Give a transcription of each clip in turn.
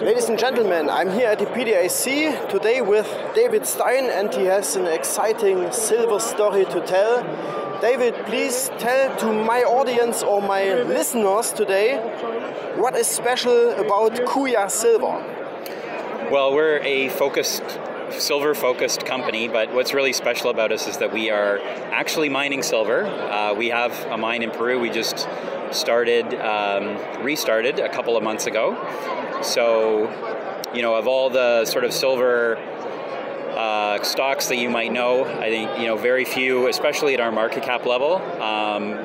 Ladies and gentlemen, I'm here at the PDAC today with David Stein, and he has an exciting silver story to tell. David, please tell to my audience or my listeners today what is special about Kuya Silver. Well, we're a silver-focused company, but what's really special about us is that we are actually mining silver. We have a mine in Peru. We just restarted a couple of months ago. So, of all the sort of silver stocks that you might know, I think, very few, especially at our market cap level,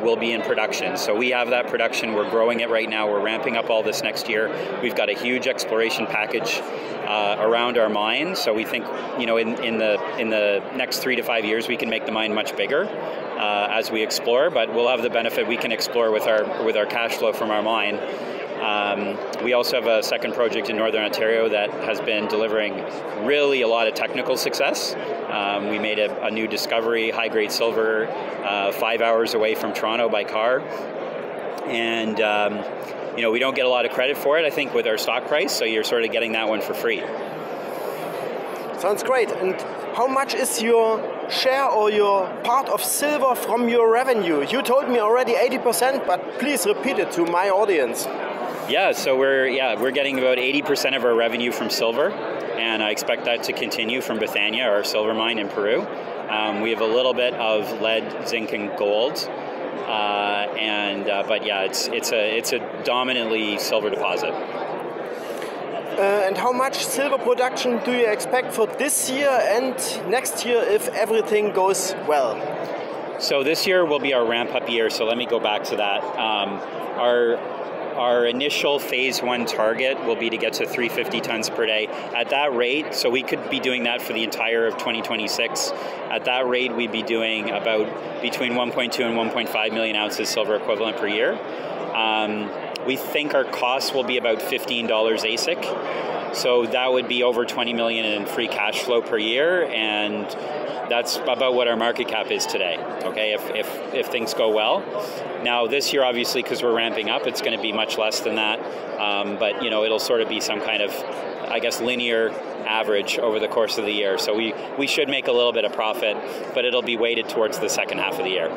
will be in production. So we have that production. We're growing it right now. We're ramping up all this next year. We've got a huge exploration package around our mine. So we think, in the next 3 to 5 years, we can make the mine much bigger as we explore. But we'll have the benefit we can explore with our cash flow from our mine. We also have a second project in Northern Ontario that has been delivering really a lot of technical success. We made a new discovery, high-grade silver, 5 hours away from Toronto by car. And, we don't get a lot of credit for it, I think, with our stock price, so you're sort of getting that one for free. Sounds great. And how much is your share or your part of silver from your revenue? You told me already 80%, but please repeat it to my audience. Yeah, so we're getting about 80% of our revenue from silver, and I expect that to continue from Bethania, our silver mine in Peru. We have a little bit of lead, zinc, and gold, but yeah, it's a dominantly silver deposit. And how much silver production do you expect for this year and next year if everything goes well? So this year will be our ramp-up year, so let me go back to that. Our initial phase 1 target will be to get to 350 tons per day. At that rate, so we could be doing that for the entire of 2026. At that rate, we'd be doing about between 1.2 and 1.5 million ounces silver equivalent per year. We think our costs will be about $15 AISC. So that would be over 20 million in free cash flow per year, and that's about what our market cap is today, okay, if things go well. Now this year, obviously, because we're ramping up, it's going to be much less than that, but it'll sort of be some kind of, I guess, linear average over the course of the year. So we should make a little bit of profit, but it'll be weighted towards the second half of the year.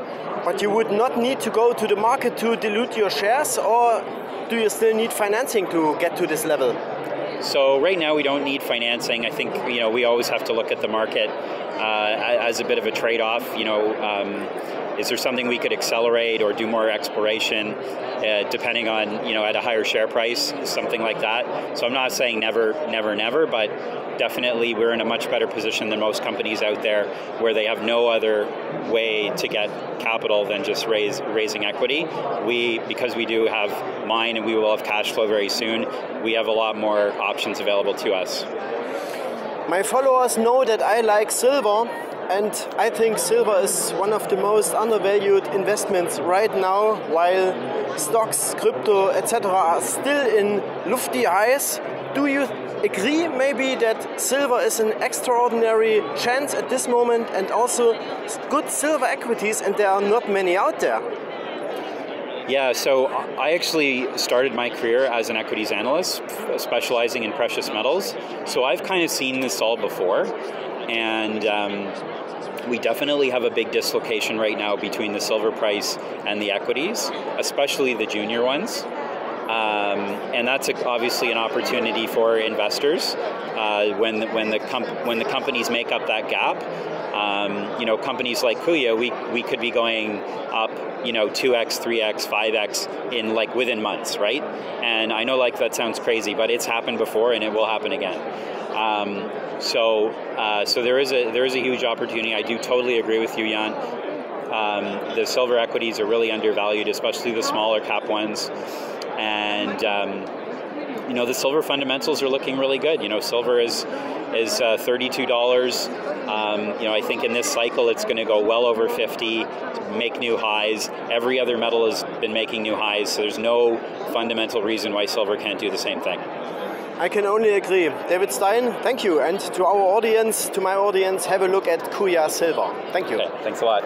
But you would not need to go to the market to dilute your shares, or do you still need financing to get to this level? So right now we don't need financing. I think we always have to look at the market as a bit of a trade-off. Is there something we could accelerate or do more exploration, depending on at a higher share price, something like that. So I'm not saying never, but definitely we're in a much better position than most companies out there, where they have no other way to get capital than just raising equity. Because we do have mine and we will have cash flow very soon, we have a lot more options available to us. My followers know that I like silver, and I think silver is one of the most undervalued investments right now, while stocks, crypto, etc. are still in lofty highs. Do you agree maybe that silver is an extraordinary chance at this moment, and also good silver equities, and there are not many out there? Yeah, so I actually started my career as an equities analyst, specializing in precious metals. So I've kind of seen this all before, and we definitely have a big dislocation right now between the silver price and the equities, especially the junior ones. And that's obviously an opportunity for investors when the companies make up that gap. Companies like Kuya, we could be going up 2x, 3x, 5x within months, right? And I know that sounds crazy, but it's happened before and it will happen again. So there is a huge opportunity. I do totally agree with you, Jan. The silver equities are really undervalued, especially the smaller cap ones. And the silver fundamentals are looking really good. Silver is $32. I think in this cycle it's going to go well over 50, make new highs. Every other metal has been making new highs, so there's no fundamental reason why silver can't do the same thing. I can only agree. David Stein, thank you. And to our audience, to my audience, have a look at Kuya Silver. Thank you. Okay, thanks a lot.